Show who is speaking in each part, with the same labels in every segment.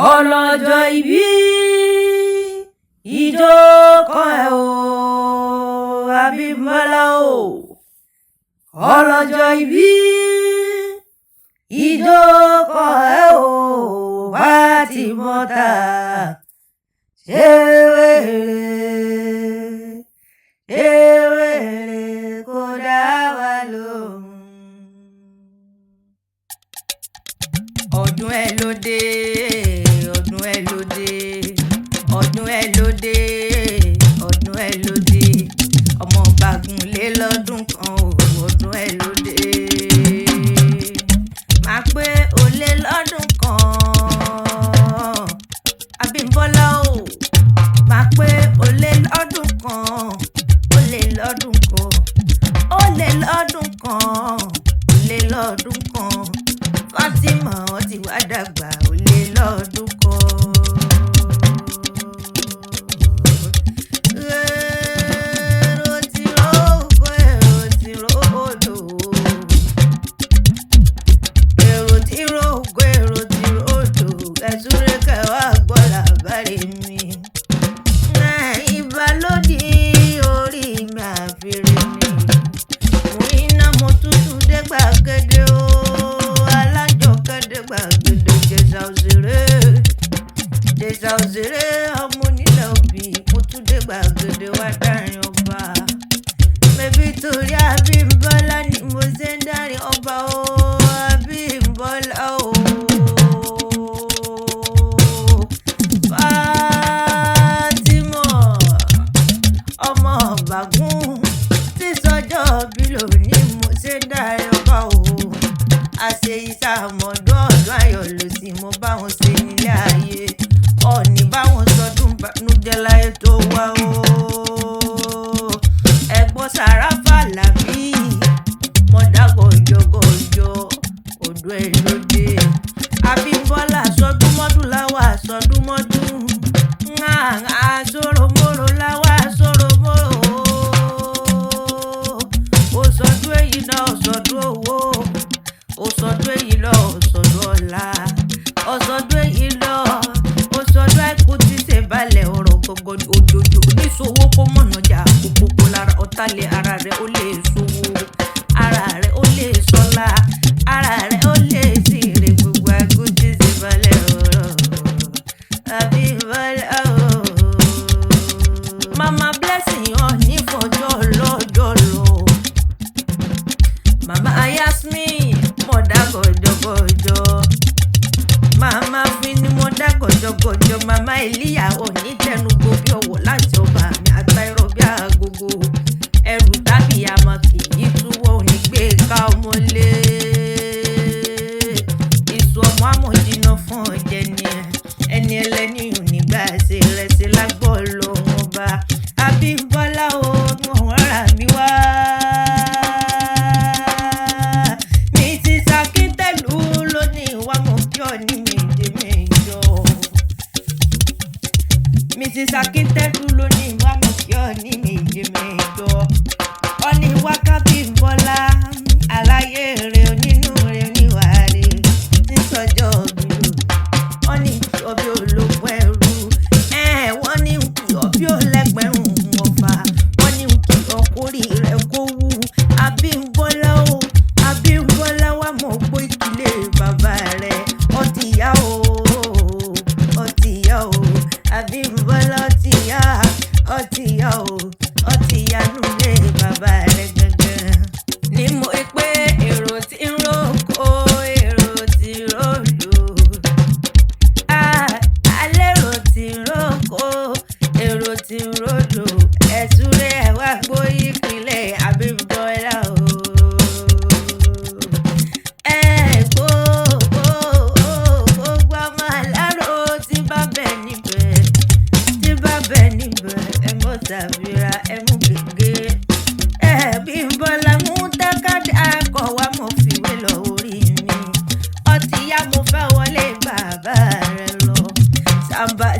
Speaker 1: ọlọ́jọ́ ìbí ijó kan ẹ̀ o Abímbọ́lá o ọlọ́jọ́ ìbí ijó kan ẹ̀ o Fátímọ́tà ṣé wèrè kò dá wa lóhùn. ọdún ẹ ló dé ọdún ẹ ló dé ọdún ẹ ló dé ọdún ẹ ló dé ọmọ Bàgúnlé lọ́dún kan o ọdún ẹ ló dé máa pé ó lé lọ́dún kan Abímbọ́lá o máa pé ó lé lọ́dún kan ó lé lọ́dún kan ó lé lọ́dún kan ó lé lọ́dún kan Fátímà ó ti wá dàgbà ó lé lọ́dún kan. Èrò ti rókò èrò ti ródò èrò ti rókò èrò ti ródò ẹ̀sùrẹ́ kẹwàá gbọ́ làbárí mi. Ìbálòdì orí mi àfẹ́rẹ́ mi mo iná mo tútù dé gbàgede o gbàgede Jẹ̀sà òṣèré ọmọ onílẹ̀ òbí mo tún dé gbàgede wá dárin ọba bébí torí Abímbọ́lá ni mo ṣe ń dárin ọba o Abímbọ́lá o Fátímọ̀ ọmọ Bàgún tí sọjọ́ bí lónìí mo ṣe ń dárin ọba o àṣẹ ìsàmọ̀dún ọdún ayọ̀ ló sì mo bá wọn ṣe nílé ayé ọ̀ọ́nì báwọn sọdún bànújẹ́ láyé tó wá o ẹ̀gbọ́n Sàráfà Làbí mọ̀dágọ̀jọ̀gọ̀jọ̀ ọdún ẹ̀ ló dé Abímbọ́lá sọdúnmọ́dún láwà sọdúnmọ́dún àṣòròmọ́rò láwà àṣòròmọ́rò ó sọdún èyí náà sọdún owó òsọdún èyí lọ òsọdún ọ̀la òsọdún èyí lọ òsọdún àìkú tí ṣe balẹ̀ ọ̀rọ̀ gbogbo òjòjò oníṣòwò kó mọ̀nàjà kókókó lára ọ̀tálẹ̀ ara rẹ̀ ó lè ṣòwò ara rẹ̀ ó lè sọ́lá ara rẹ̀ ó lè sí ire gbogbo àìkú tí ṣe balẹ̀ ọ̀rọ̀ Abímbọ́lá o. Mama Blessing ọ̀ ní fọjọ́ lọ́jọ́ lọ Mama Yasmin mọ̀dágọ̀jọ̀gọ̀jọ̀ Mama Fini mọ̀dágọ̀jọ̀gọ̀jọ̀ Mama Eliya òní tẹnugbó bí ọwọ́ láti ọba mi àgbáyọ̀rọ̀ bí agogo ẹrù tàbí àmọ́ kì í túwọ́ òní gbé ká ọmọlé ìṣù ọmọ àmọ̀jìnà fún ọ̀jẹ̀ ni ẹni ẹlẹ́ni onígbà ṣe rẹ̀ ṣe lágbọ́ lọ́wọ́ ọba Abímbọ́lá o wọ́n rà mí wá. Mrs. Akíntẹ́dù ló ní ìwà mọ̀kíọ́ ní méje mẹ́jọ ọ ní wákà Bímbọ́lá aláyé rẹ̀ onínú rẹ̀ oníwà rẹ̀ sísọjọ́ gbìyànjú ọ ní ọbí ológun ẹrú wọ́n ní ọbí olẹ́gbẹ̀rún ọ̀fà wọ́n ní ọkùnrin rẹ̀ kó wú Abímbọ́lá o Abímbọ́lá wà mọ̀ pé ìdílé bàbá rẹ̀ ọtí yá o ọtí yá o Abímbọ́lá ọtí yá o ọtí yá nulẹ̀ bàbá rẹ̀ gangan ni mo pé èrò tí ń rókò èrò tí ń ròdò alérò tí ń rókò èrò tí ń ròdò ẹ̀sùrẹ́ ẹ̀ wá gbóyè ìpínlẹ̀ Abímbọ́lá o. Sàbíra ẹmú gègé Bímbọ́lá mú tákàdá kọ wá mo fìwé lọ orí mi ọtí yá mo fẹ́ wọlé bàbá rẹ lọ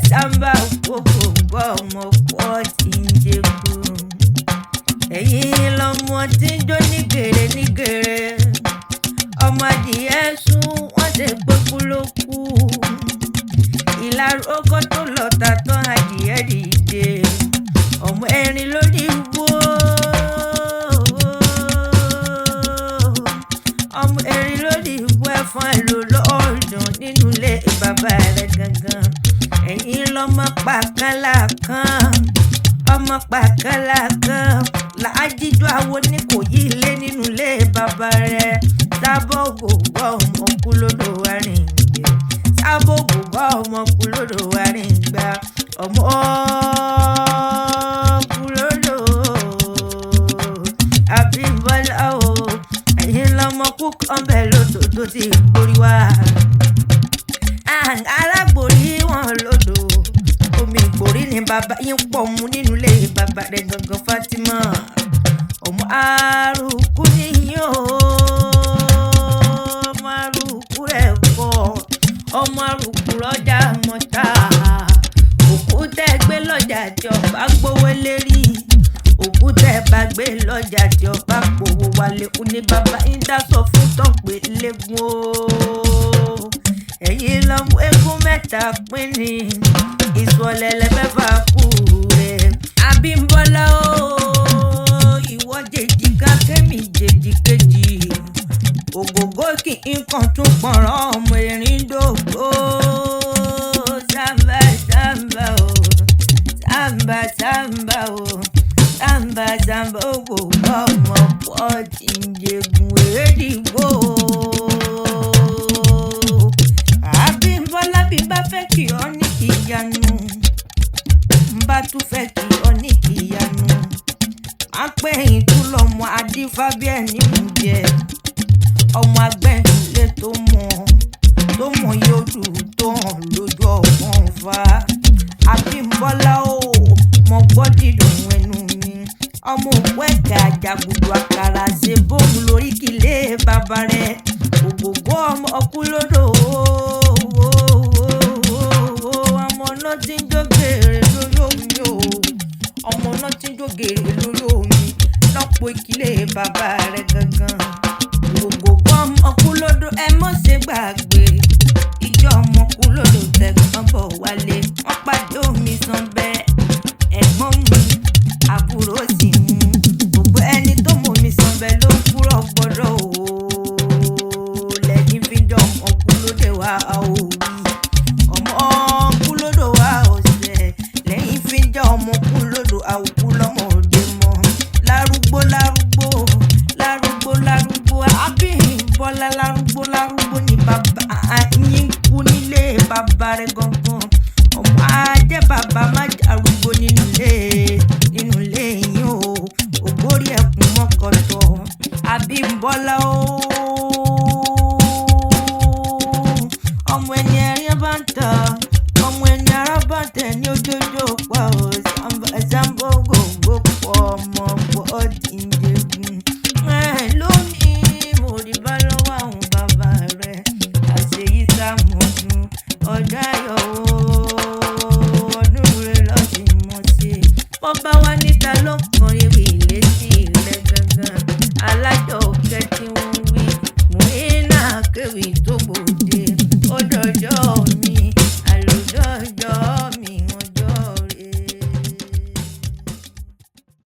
Speaker 1: sábà kókò gbọ́ ọmọ pọ̀ tí ń jẹ́kù ẹ̀yìn lọ́mọ tí ń jó nígèrè ọmọ adìyẹ sún wọ́n ṣe pé kú ló kú Ilaro kó tó lọ́ta tán adìẹ dìde ọmọ erin lórí igbó ọmọ erin lórí igbó ẹ̀fọn èlò lọ́ọ̀dún nínú ilé bàbá rẹ̀ gangan ẹ̀yin lọ́mọ pàkálà kan ọmọ pàkálà kan làájíjọ àwọn ní kò yí ilé nínú ilé bàbá rẹ̀ sábọ̀ gbogbo ọmọ kú lódò wa rìn gbé sábọ̀ gbogbo ọmọ kú lódò wa rìn gbá ọmọ kú lódò Abímbọ́lá o ẹ̀yin lọ́mọ kú kan bẹ́ẹ̀ lódò tó ti gbórí wá alágbòrí wọn lódò omi ìgbòrí ni bàbá yín pọ̀ mu nínú ilé bàbá rẹ̀ gangan Fatima ọmọ arúkú níyìn o ọmọ arúkú rẹ̀ pọ̀ ọmọ arúkú lọ́jà mọ́ta òkú tẹ́ gbé lọ́jà tí ọba gbówó lérí òkú tẹ́ bá gbé lọ́jà tí ọba gbówó wálé kú ní bàbá yín dá sọ fún tọ́pẹ́ lẹ́gùn o ẹ̀yin lọ́mú eégún mẹ́ta pín ní ìsọ̀lẹ̀lẹ̀ mẹ́fà kú rẹ̀ Abímbọ́lá o ìwọ jèjì ká kémi jèjì kejì ògògó kì í kàn tún pọ̀nrán ọmọ erin dògbò sàmbà sàmbà o sàmbà sàmbà o sàmbà sàmbà ògbògbò ọmọ pọ̀ tí ń jẹ̀gùn èdìgbò. Abímbọ́lá bí bá fẹ́ kí ọ ní ìyanu bá tún fẹ́ kí ọ ní ìyanu má pé ìtú lọ́mọ adífábíẹ́ ní ìjẹ ọmọ agbẹ́nulé tó mọ̀ yóò dùn tó hàn lójú ọ̀gbọ́n fa Abímbọ́lá o mo gbọ́ dídùn ẹnu mi ọmọ òkú ẹ̀kẹ́ àjàgùdù àkàrà ṣe bóun lórí kílé bàbá rẹ̀ ògògó ọmọ ọkú lódò ọmọ náà ti ń jó gèrè lórí omi o ọmọ náà ti ń jó gèrè lórí omi lọ́pọ̀ ìkílé bàbá rẹ̀ gangan ògògó ọmọ ọkú lódò ẹ mọ̀ ṣe gbàgbé ìjọ ọmọ ọkú lódò tẹ̀gbọ́n bọ̀ wálé wọ́n pàdé omi san bẹ́ẹ̀ ẹ̀gbọ́n mi àbúrò sì mú gbogbo ẹni tó mọ̀ mi san bẹ́ẹ̀ ló ń kúrò gbọ́dọ̀ o lẹ́yìn fi jọ ọmọ ọkú lódò wa o ọmọ ọkú lódò wa ọ̀sẹ̀ lẹ́yìn fi jọ ọmọ ọkú lódò àwòkú